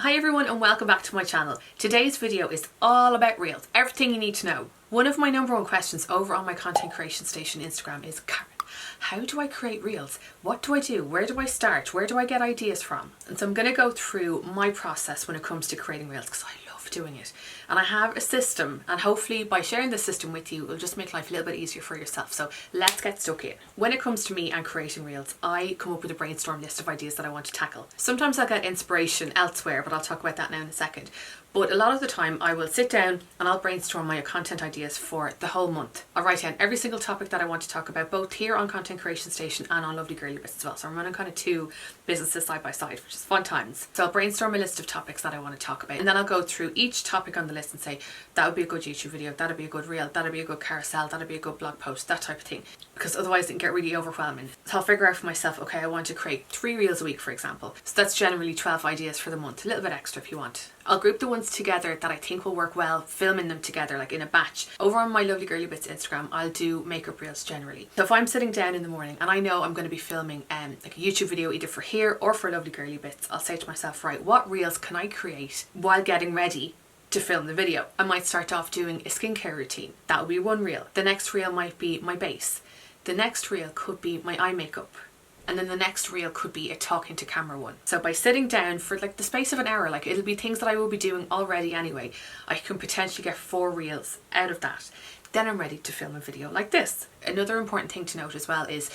Hi everyone and welcome back to my channel. Today's video is all about Reels, everything you need to know. One of my number one questions over on my content creation station Instagram is, Karen, how do I create Reels? What do I do? Where do I start? Where do I get ideas from? And so I'm going to go through my process when it comes to creating Reels because I love doing it. And I have a system, and hopefully by sharing this system with you, it'll just make life a little bit easier for yourself. So let's get stuck in. When it comes to me and creating Reels, I come up with a brainstorm list of ideas that I want to tackle. Sometimes I'll get inspiration elsewhere, but I'll talk about that now in a second. But a lot of the time I will sit down and I'll brainstorm my content ideas for the whole month. I'll write down every single topic that I want to talk about, both here on Content Creation Station and on Lovely Girly Bits as well. So I'm running kind of two businesses side by side, which is fun times. So I'll brainstorm a list of topics that I want to talk about, and then I'll go through each topic on the list and say, that would be a good YouTube video, that'd be a good reel, that'd be a good carousel, that'd be a good blog post, that type of thing. Because otherwise it can get really overwhelming. So I'll figure out for myself, okay, I want to create 3 reels a week, for example. So that's generally 12 ideas for the month, a little bit extra if you want. I'll group the ones together that I think will work well, filming them together like in a batch. Over on my Lovely Girly Bits Instagram, I'll do makeup reels generally. So if I'm sitting down in the morning and I know I'm going to be filming like a YouTube video either for here or for Lovely Girly Bits, I'll say to myself, right, what reels can I create while getting ready to film the video? I might start off doing a skincare routine. That would be one reel. The next reel might be my base. The next reel could be my eye makeup. And then the next reel could be a talking to camera one. So by sitting down for like the space of an hour, like it'll be things that I will be doing already anyway, I can potentially get 4 reels out of that. Then I'm ready to film a video like this. Another important thing to note as well is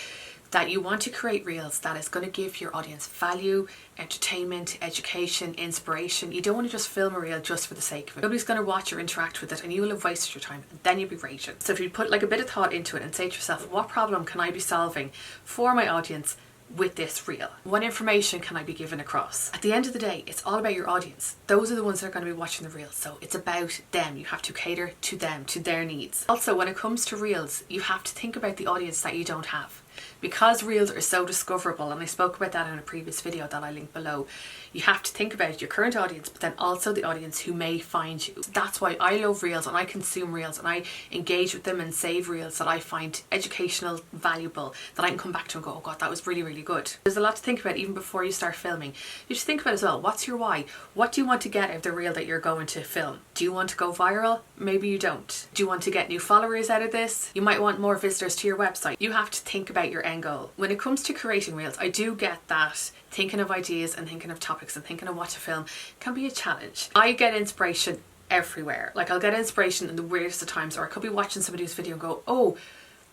that you want to create reels that is going to give your audience value, entertainment, education, inspiration. You don't want to just film a reel just for the sake of it. Nobody's going to watch or interact with it and you will have wasted your time, and then you'll be raging. So if you put like a bit of thought into it and say to yourself, what problem can I be solving for my audience with this reel? What information can I be giving across? At the end of the day, it's all about your audience. Those are the ones that are going to be watching the reels. So it's about them. You have to cater to them, to their needs. Also, when it comes to reels, you have to think about the audience that you don't have. Because reels are so discoverable, and I spoke about that in a previous video that I link below, you have to think about your current audience, but then also the audience who may find you. That's why I love reels and I consume reels and I engage with them and save reels that I find educational, valuable, that I can come back to and go, oh God, that was really, really good. There's a lot to think about even before you start filming. You should think about as well, what's your why? What do you want to get out of the reel that you're going to film? Do you want to go viral? Maybe you don't. Do you want to get new followers out of this? You might want more visitors to your website. You have to think about your end goal. When it comes to creating reels, I do get that thinking of ideas and thinking of topics and thinking of what to film can be a challenge. I get inspiration everywhere. Like I'll get inspiration in the weirdest of times, or I could be watching somebody's video and go, oh,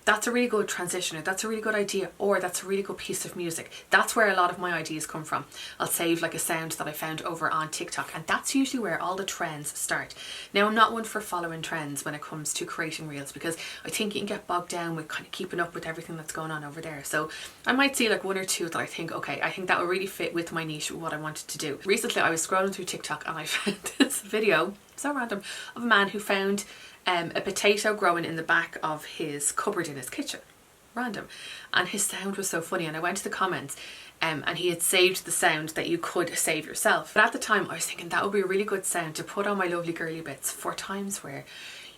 that's a really good transition, or that's a really good idea, or that's a really good piece of music. That's where a lot of my ideas come from. I'll save like a sound that I found over on TikTok, and that's usually where all the trends start. Now, I'm not one for following trends when it comes to creating reels because I think you can get bogged down with kind of keeping up with everything that's going on over there. So I might see like 1 or 2 that I think, okay, I think that will really fit with my niche, with what I wanted to do. Recently, I was scrolling through TikTok and I found this video, so random, of a man who found a potato growing in the back of his cupboard in his kitchen. Random. And his sound was so funny, and I went to the comments and he had saved the sound that you could save yourself. But at the time I was thinking that would be a really good sound to put on my Lovely Girly Bits for times where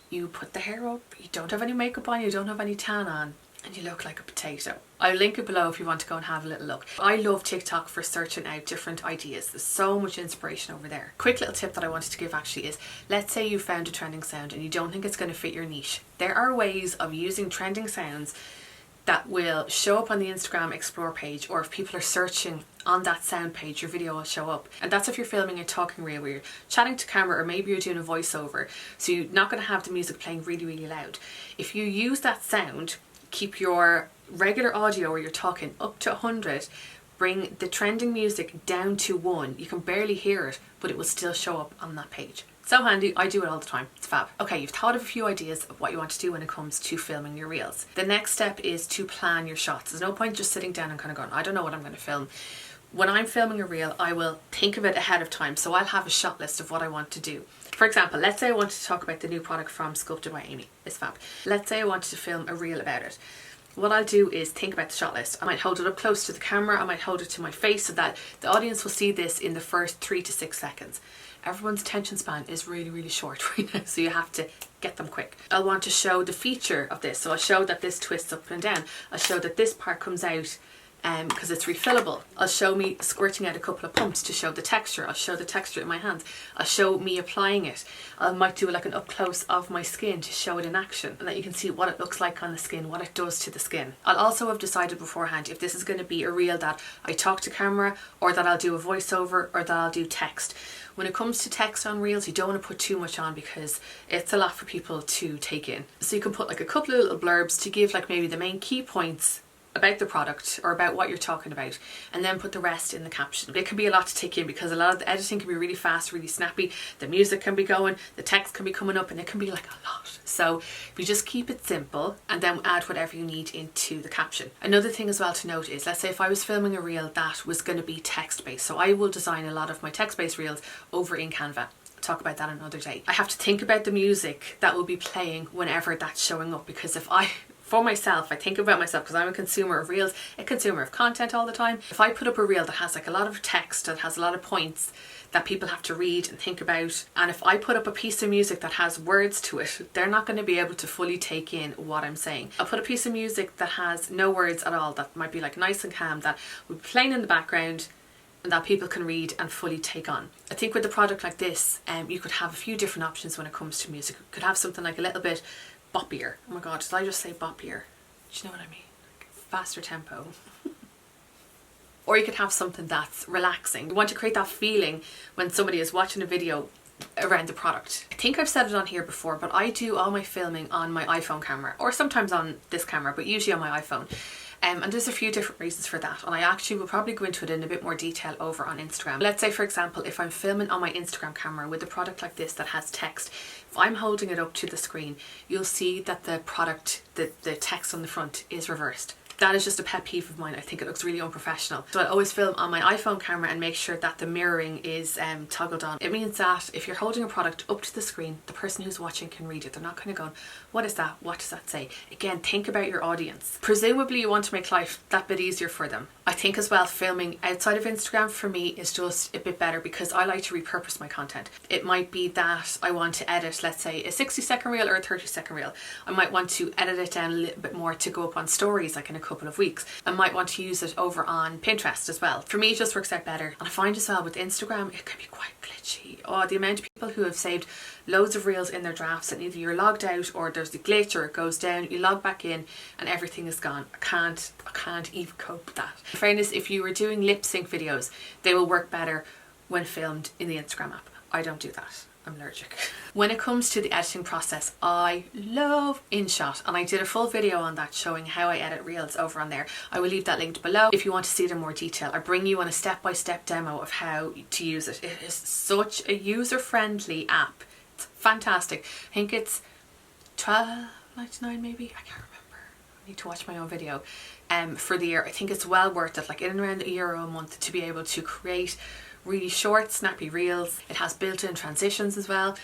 you put the hair up, you don't have any makeup on, you don't have any tan on, and you look like a potato. I'll link it below if you want to go and have a little look. I love TikTok for searching out different ideas. There's so much inspiration over there. Quick little tip that I wanted to give actually is, let's say you found a trending sound and you don't think it's going to fit your niche. There are ways of using trending sounds that will show up on the Instagram Explore page, or if people are searching on that sound page, your video will show up. And that's if you're filming a talking reel where you're chatting to camera, or maybe you're doing a voiceover, so you're not going to have the music playing really, really loud. If you use that sound, keep your regular audio where you're talking up to 100, bring the trending music down to 1. You can barely hear it, but it will still show up on that page. So handy. I do it all the time. It's fab. Okay, you've thought of a few ideas of what you want to do when it comes to filming your reels. The next step is to plan your shots. There's no point just sitting down and kind of going, I don't know what I'm going to film. When I'm filming a reel, I will think of it ahead of time, so I'll have a shot list of what I want to do. For example, let's say I wanted to talk about the new product from Sculpted by Amy. It's fab. Let's say I wanted to film a reel about it. What I'll do is think about the shot list. I might hold it up close to the camera, I might hold it to my face so that the audience will see this in the first 3 to 6 seconds. Everyone's attention span is really, really short right now, so you have to get them quick. I'll want to show the feature of this, so I'll show that this twists up and down. I'll show that this part comes out because it's refillable. I'll show me squirting out a couple of pumps to show the texture. I'll show the texture in my hands. I'll show me applying it. I might do like an up close of my skin to show it in action and that you can see what it looks like on the skin, what it does to the skin. I'll also have decided beforehand if this is going to be a reel that I talk to camera, or that I'll do a voiceover, or that I'll do text. When it comes to text on reels, you don't want to put too much on because it's a lot for people to take in. So you can put like a couple of little blurbs to give like maybe the main key points about the product or about what you're talking about, and then put the rest in the caption. It can be a lot to take in because a lot of the editing can be really fast, really snappy. The music can be going, the text can be coming up, and it can be like a lot. So if you just keep it simple and then add whatever you need into the caption. Another thing as well to note is, let's say if I was filming a reel that was going to be text based, so I will design a lot of my text based reels over in Canva. Talk about that another day. I have to think about the music that will be playing whenever that's showing up, because for myself, I think about myself because I'm a consumer of reels, a consumer of content all the time. If I put up a reel that has like a lot of text, that has a lot of points that people have to read and think about, and if I put up a piece of music that has words to it, they're not going to be able to fully take in what I'm saying. I'll put a piece of music that has no words at all, that might be like nice and calm, that will be playing in the background and that people can read and fully take on. I think with a product like this, you could have a few different options when it comes to music. You could have something like a little bit boppier. Oh my god, did I just say boppier? Do you know what I mean? Like faster tempo. Or you could have something that's relaxing. You want to create that feeling when somebody is watching a video around the product. I think I've said it on here before, but I do all my filming on my iPhone camera, or sometimes on this camera, but usually on my iPhone. And there's a few different reasons for that, and I actually will probably go into it in a bit more detail over on Instagram. Let's say, for example, if I'm filming on my Instagram camera with a product like this that has text, if I'm holding it up to the screen, you'll see that the product, the text on the front is reversed. That is just a pet peeve of mine. I think it looks really unprofessional. So I always film on my iPhone camera and make sure that the mirroring is toggled on. It means that if you're holding a product up to the screen, the person who's watching can read it. They're not kind of going, what is that? What does that say? Again, think about your audience. Presumably you want to make life that bit easier for them. I think as well, filming outside of Instagram for me is just a bit better because I like to repurpose my content. It might be that I want to edit, let's say, a 60-second reel or a 30-second reel. I might want to edit it down a little bit more to go up on stories like in a couple of weeks. I might want to use it over on Pinterest as well. For me, it just works out better. And I find as well with Instagram, it can be quite glitchy. Oh, the amount of people who have saved loads of reels in their drafts and either you're logged out or there's a glitch or it goes down, you log back in and everything is gone. I can't even cope with that. In fairness, if you were doing lip sync videos, they will work better when filmed in the Instagram app. I don't do that. I'm allergic. When it comes to the editing process, I love InShot, and I did a full video on that showing how I edit reels over on there. I will leave that linked below if you want to see it in more detail. I bring you on a step-by-step demo of how to use it. It is such a user-friendly app. It's fantastic. I think it's $12.99 maybe. I can't remember. I need to watch my own video. For the year, I think it's well worth it. Like in and around €1 a month to be able to create really short, snappy reels. It has built-in transitions as well.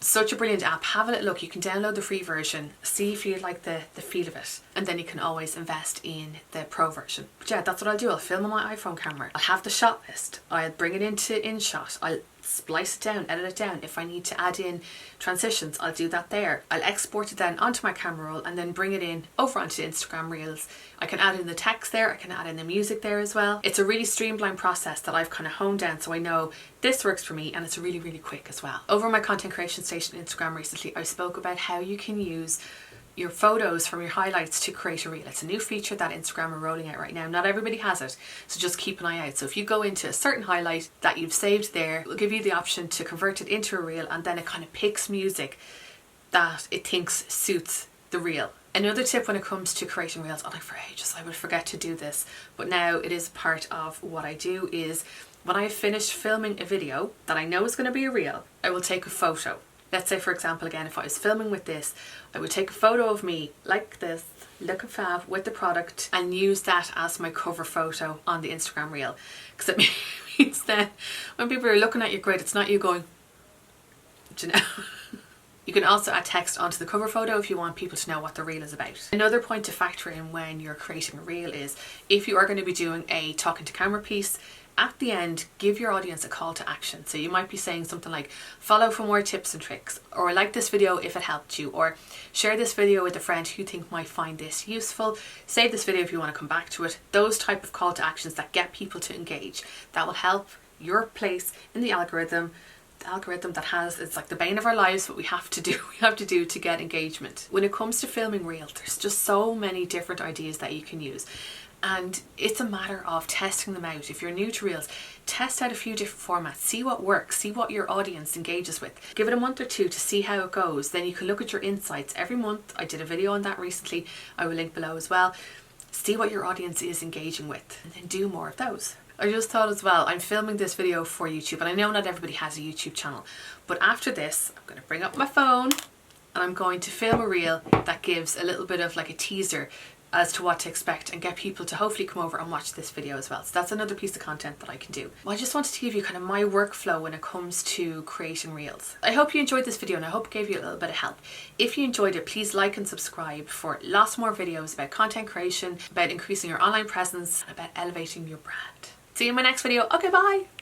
Such a brilliant app. Have a little look. You can download the free version, see if you like the feel of it, and then you can always invest in the pro version. But yeah, that's what I'll do. I'll film on my iPhone camera. I'll have the shot list. I'll bring it into InShot. I'll splice it down, edit it down. If I need to add in transitions, I'll do that there. I'll export it then onto my camera roll and then bring it in over onto Instagram Reels. I can add in the text there, I can add in the music there as well. It's a really streamlined process that I've kind of honed down so I know this works for me, and it's really, really quick as well. Over on my content creation station Instagram recently, I spoke about how you can use your photos from your highlights to create a reel. It's a new feature that Instagram are rolling out right now. Not everybody has it, so just keep an eye out. So if you go into a certain highlight that you've saved there, it will give you the option to convert it into a reel, and then it kind of picks music that it thinks suits the reel. Another tip when it comes to creating reels, and for ages I would forget to do this, but now it is part of what I do, is when I finish filming a video that I know is going to be a reel, I will take a photo. Let's say, for example, again, if I was filming with this, I would take a photo of me like this, looking fab with the product, and use that as my cover photo on the Instagram reel. Because it means that when people are looking at your grid, it's not you going, do you know? You can also add text onto the cover photo if you want people to know what the reel is about. Another point to factor in when you're creating a reel is if you are going to be doing a talking to camera piece, At the end, give your audience a call to action. So you might be saying something like, follow for more tips and tricks, or like this video if it helped you, or share this video with a friend who you think might find this useful, save this video if you want to come back to it. Those type of call to actions that get people to engage, that will help your place in the algorithm. The algorithm that has, it's like the bane of our lives, but we have to do to get engagement. When it comes to filming reels, there's just so many different ideas that you can use, and it's a matter of testing them out. If you're new to reels, test out a few different formats, see what works, see what your audience engages with. Give it a month or two to see how it goes. Then you can look at your insights every month. I did a video on that recently, I will link below as well. See what your audience is engaging with, and then do more of those. I just thought as well, I'm filming this video for YouTube, and I know not everybody has a YouTube channel, but after this, I'm going to bring up my phone and I'm going to film a reel that gives a little bit of like a teaser as to what to expect, and get people to hopefully come over and watch this video as well. So that's another piece of content that I can do. Well, I just wanted to give you kind of my workflow when it comes to creating reels. I hope you enjoyed this video, and I hope it gave you a little bit of help. If you enjoyed it, please like and subscribe for lots more videos about content creation, about increasing your online presence, and about elevating your brand. See you in my next video. Okay, bye.